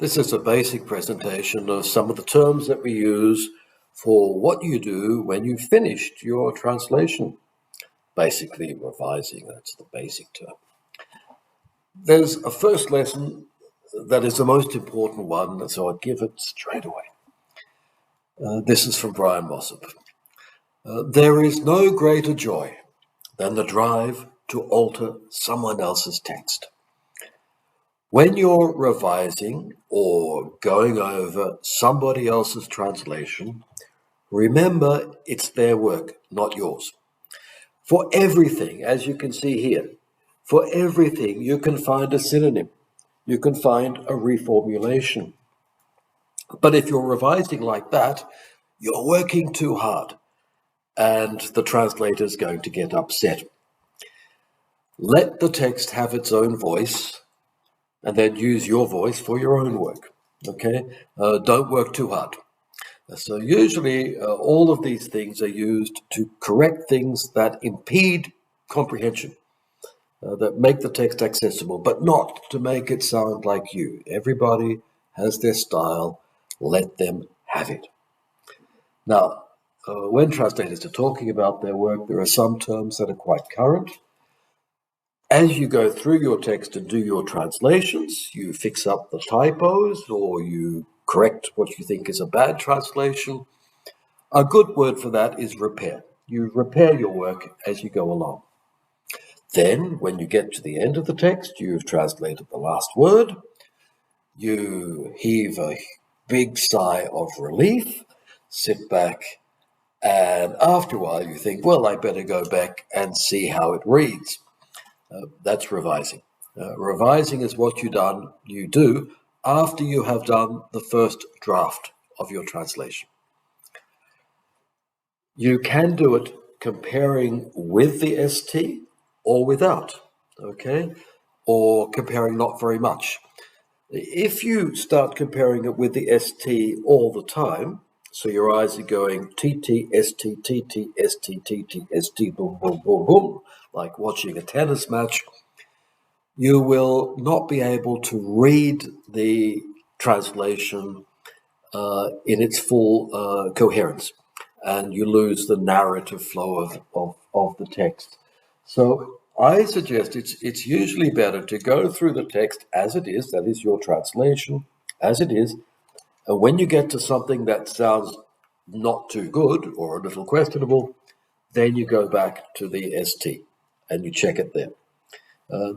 This is a basic presentation of some of the terms that we use for what you do when you've finished your translation. Basically, revising, that's the basic term. There's a first lesson that is the most important one, so I'll give it straight away. This is from Brian Mossop. There is no greater joy than the drive to alter someone else's text. When you're revising or going over somebody else's translation, remember it's their work, not yours. For everything, as you can see here, for everything you can find a synonym. You can find a reformulation. But if you're revising like that, you're working too hard and the translator is going to get upset. Let the text have its own voice and then use your voice for your own work, okay? Don't work too hard. So usually all of these things are used to correct things that impede comprehension, that make the text accessible, but not to make it sound like you. Everybody has their style. Let them have it. Now, when translators are talking about their work, there are some terms that are quite current. As you go through your text and do your translations, you fix up the typos or you correct what you think is a bad translation. A good word for that is repair. You repair your work as you go along. Then, when you get to the end of the text, you've translated the last word. You heave a big sigh of relief, sit back, and after a while you think, well, I better go back and see how it reads. That's revising. Revising is what you do after you have done the first draft of your translation. You can do it comparing with the ST or without, okay? Or comparing not very much. If you start comparing it with the ST all the time, so your eyes are going TT, ST, TT, ST, TT, ST, boom, boom, boom, boom, like watching a tennis match, you will not be able to read the translation in its full coherence, and you lose the narrative flow of the text. So I suggest it's usually better to go through the text as it is, that is your translation, as it is, and when you get to something that sounds not too good or a little questionable, then you go back to the ST and you check it there.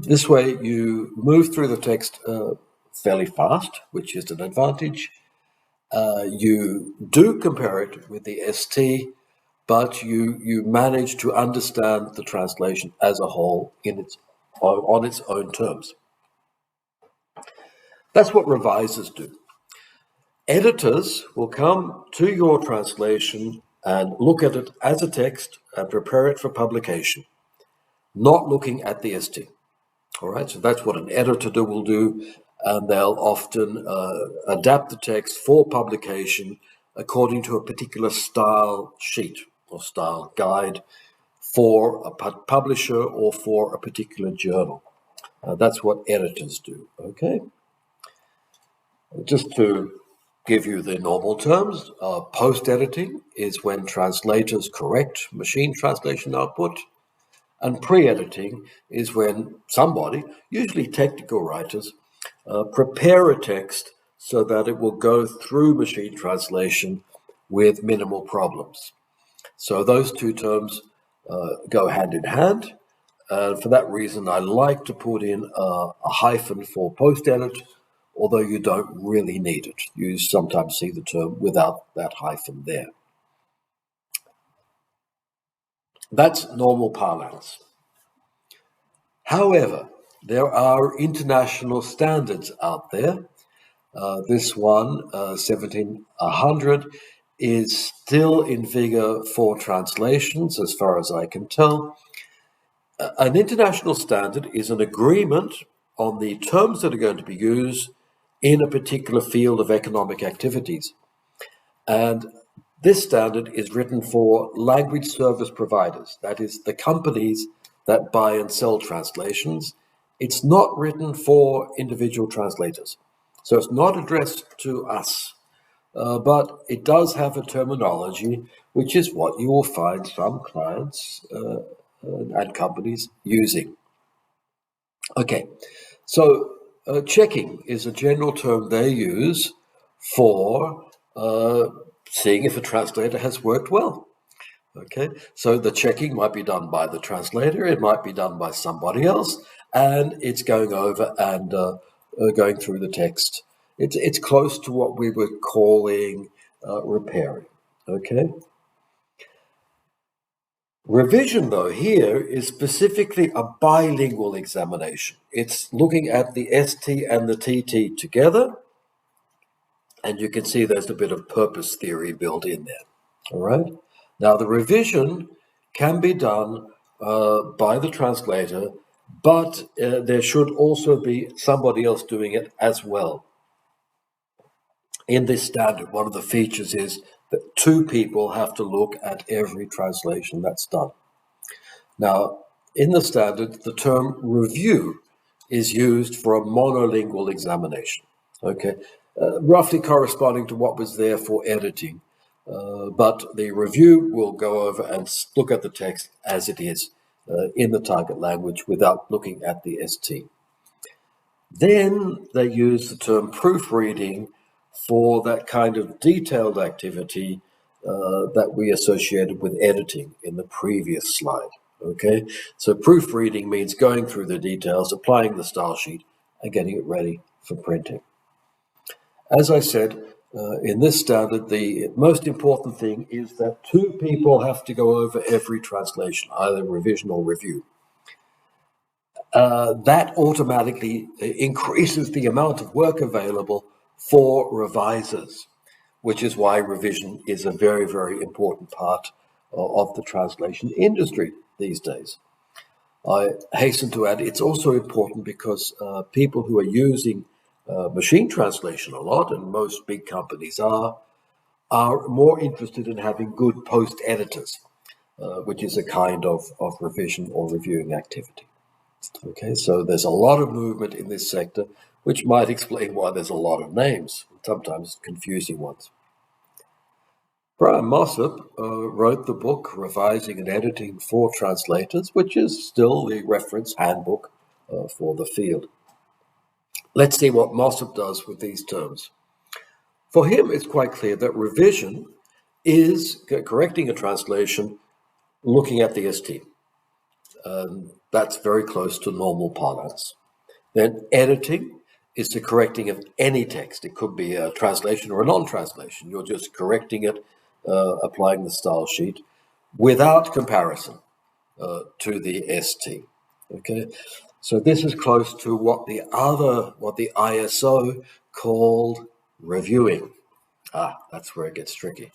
This way you move through the text fairly fast, which is an advantage. You do compare it with the ST, but you manage to understand the translation as a whole on its own terms. That's what revisers do. Editors will come to your translation and look at it as a text and prepare it for publication, not looking at the ST. All right, so that's what an editor will do, and they'll often adapt the text for publication according to a particular style sheet or style guide for a publisher or for a particular journal. That's what editors do, okay? Just to give you the normal terms, post-editing is when translators correct machine translation output, and pre-editing is when somebody, usually technical writers, prepare a text so that it will go through machine translation with minimal problems. So those two terms go hand in hand. For that reason, I like to put in a hyphen for post-edit, although you don't really need it. You sometimes see the term without that hyphen there. That's normal parlance. However, there are international standards out there. This one, 1700, is still in vigor for translations, as far as I can tell. An international standard is an agreement on the terms that are going to be used in a particular field of economic activities. And this standard is written for language service providers, that is, the companies that buy and sell translations. It's not written for individual translators. So it's not addressed to us, but it does have a terminology, which is what you will find some clients and companies using. Okay, so checking is a general term they use for seeing if a translator has worked well. Okay, so the checking might be done by the translator, it might be done by somebody else, and it's going over and going through the text. It's close to what we were calling repairing. Okay. Revision, though, here is specifically a bilingual examination. It's looking at the ST and the TT together, and you can see there's a bit of purpose theory built in there. All right. Now, the revision can be done by the translator, but there should also be somebody else doing it as well. In this standard, one of the features is that two people have to look at every translation that's done. Now, in the standard, the term review is used for a monolingual examination, okay, roughly corresponding to what was there for editing. But the review will go over and look at the text as it is in the target language without looking at the ST. Then they use the term proofreading for that kind of detailed activity that we associated with editing in the previous slide. Okay, so proofreading means going through the details, applying the style sheet, and getting it ready for printing. As I said, in this standard, the most important thing is that two people have to go over every translation, either revision or review. That automatically increases the amount of work available for revisers, which is why revision is a very, very important part of the translation industry these days. I hasten to add, it's also important because people who are using machine translation a lot, and most big companies are more interested in having good post editors, which is a kind of revision or reviewing activity. Okay, so there's a lot of movement in this sector, which might explain why there's a lot of names, sometimes confusing ones. Brian Mossop wrote the book Revising and Editing for Translators, which is still the reference handbook for the field. Let's see what Mossop does with these terms. For him, it's quite clear that revision is correcting a translation looking at the ST. That's very close to normal parlance. Then editing is the correcting of any text. It could be a translation or a non-translation. You're just correcting it, applying the style sheet without comparison to the ST. Okay, so this is close to what the ISO called reviewing. That's where it gets tricky.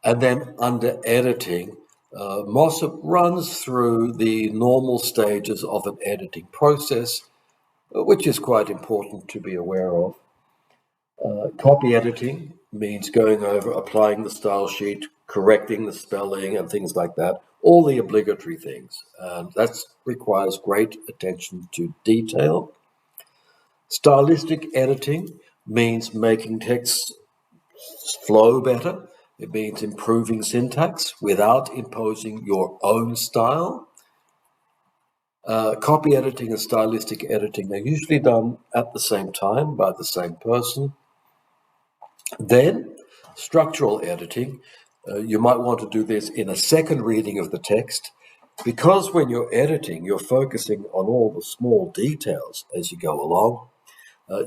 And then under editing, Mossop runs through the normal stages of an editing process, which is quite important to be aware of. Copy editing means going over, applying the style sheet, correcting the spelling and things like that, all the obligatory things. That requires great attention to detail. Stylistic editing means making text flow better. It means improving syntax without imposing your own style. Copy editing and stylistic editing are usually done at the same time by the same person. Then, structural editing, you might want to do this in a second reading of the text, because when you're editing, you're focusing on all the small details as you go along.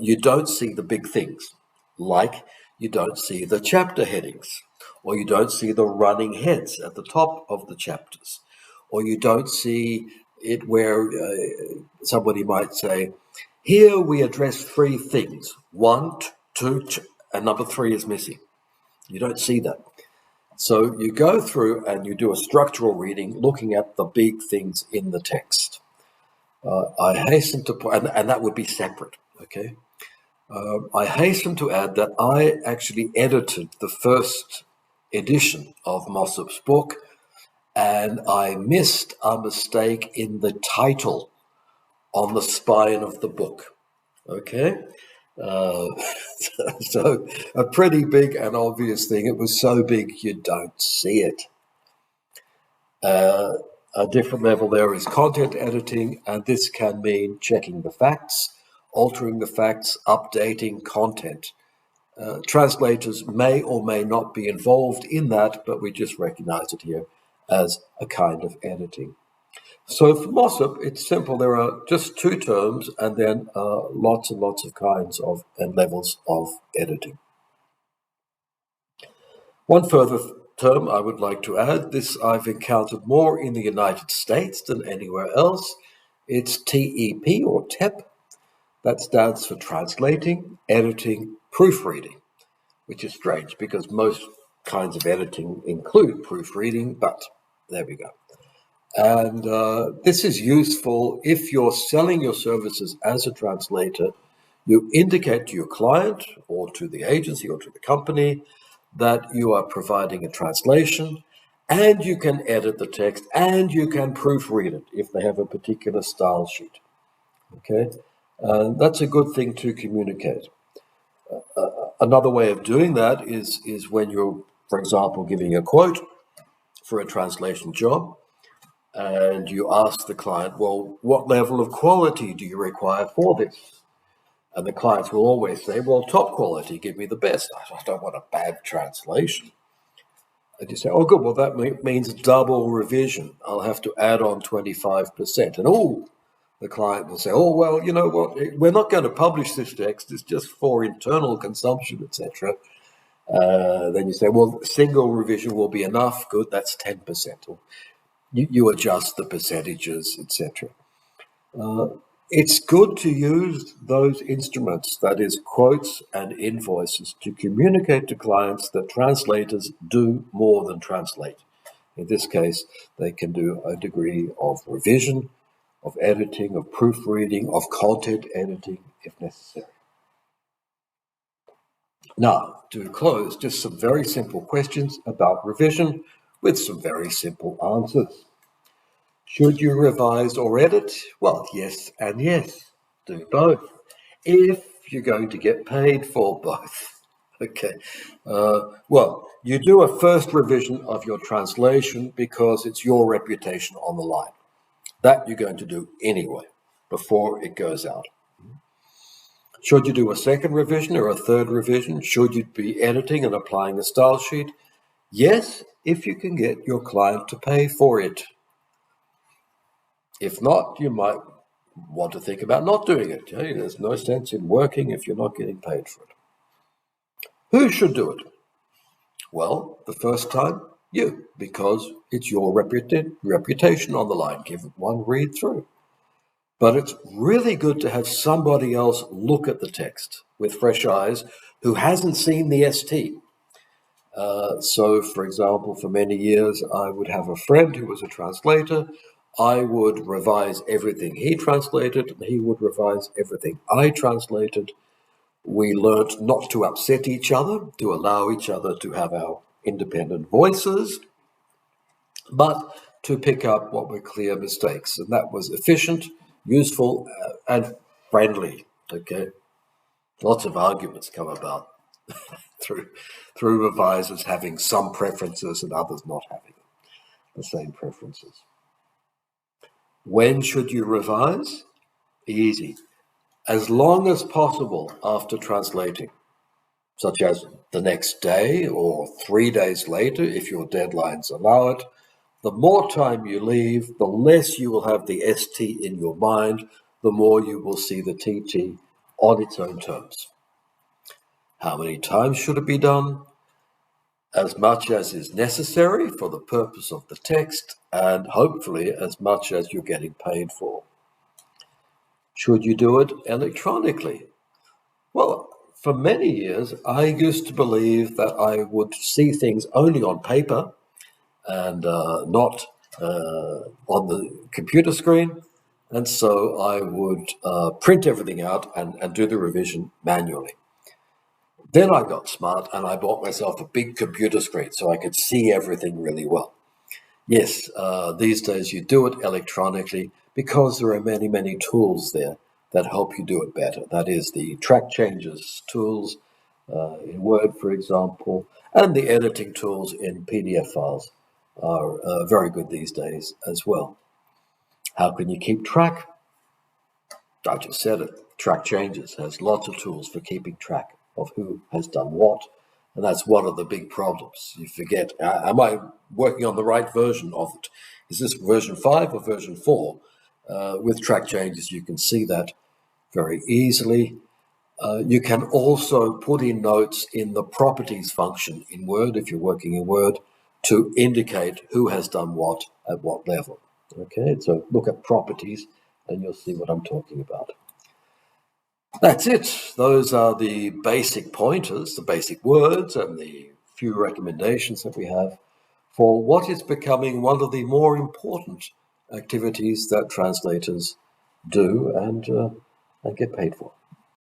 You don't see the big things, like you don't see the chapter headings, or you don't see the running heads at the top of the chapters, or you don't see it where somebody might say, here we address three things, 1, 2, and number 3 is missing. You don't see that. So you go through and you do a structural reading looking at the big things in the text. I hasten to point, and that would be separate, okay? I hasten to add that I actually edited the first edition of Mossop's book, and I missed a mistake in the title on the spine of the book, okay? Uh, so a pretty big and obvious thing. It was so big you don't see it. A different level there is content editing, and this can mean checking the facts, altering the facts, updating content. Translators may or may not be involved in that, but we just recognize it here as a kind of editing. So for Mossop, it's simple. There are just two terms and then lots and lots of kinds of and levels of editing. One further term I would like to add, this I've encountered more in the United States than anywhere else. It's TEP or TEP. That stands for translating, editing, proofreading, which is strange because most kinds of editing include proofreading, but there we go. And this is useful if you're selling your services as a translator. You indicate to your client or to the agency or to the company that you are providing a translation, and you can edit the text and you can proofread it if they have a particular style sheet. Okay, that's a good thing to communicate. Another way of doing that is when you're, for example, giving a quote for a translation job, and you ask the client, well, what level of quality do you require for this? And the clients will always say, well, top quality, give me the best. I don't want a bad translation. And you say, oh, good, well, that means double revision. I'll have to add on 25%. And the client will say, oh, well, you know what, we're not going to publish this text. It's just for internal consumption, etc. Then you say, well, single revision will be enough. Good, that's 10%. Or you adjust the percentages, etc. It's good to use those instruments, that is, quotes and invoices, to communicate to clients that translators do more than translate. In this case, they can do a degree of revision, of editing, of proofreading, of content editing, if necessary. Now, to close, just some very simple questions about revision with some very simple answers. Should you revise or edit? Well, yes and yes. Do both. If you're going to get paid for both. Okay. Well, you do a first revision of your translation because it's your reputation on the line. That you're going to do anyway, before it goes out. Should you do a second revision or a third revision? Should you be editing and applying a style sheet? Yes, if you can get your client to pay for it. If not, you might want to think about not doing it. There's no sense in working if you're not getting paid for it. Who should do it? Well, the first time, you, because it's your reputation on the line. Give it one read through. But it's really good to have somebody else look at the text with fresh eyes who hasn't seen the ST. So, for example, for many years, I would have a friend who was a translator. I would revise everything he translated, and he would revise everything I translated. We learnt not to upset each other, to allow each other to have our independent voices, but to pick up what were clear mistakes. And that was efficient, useful, and friendly. Okay, lots of arguments come about through revisers having some preferences and others not having the same preferences. When should you revise? Easy. As long as possible after translating, such as the next day or 3 days later if your deadlines allow it. The more time you leave, the less you will have the ST in your mind, the more you will see the TT on its own terms. How many times should it be done? As much as is necessary for the purpose of the text, and hopefully as much as you're getting paid for. Should you do it electronically? Well, for many years, I used to believe that I would see things only on paper and not on the computer screen. And so I would print everything out and do the revision manually. Then I got smart and I bought myself a big computer screen so I could see everything really well. Yes, these days you do it electronically because there are many, many tools there that help you do it better. That is the track changes tools in Word, for example, and the editing tools in PDF files are very good these days as well. How can you keep track? I just said it. Track Changes has lots of tools for keeping track of who has done what. And that's one of the big problems. You forget, am I working on the right version of it? Is this version 5 or version 4? With Track Changes, you can see that very easily. You can also put in notes in the properties function in Word, if you're working in Word, to indicate who has done what at what level. Okay, so look at properties and you'll see what I'm talking about. That's it. Those are the basic pointers, the basic words, and the few recommendations that we have for what is becoming one of the more important activities that translators do and get paid for.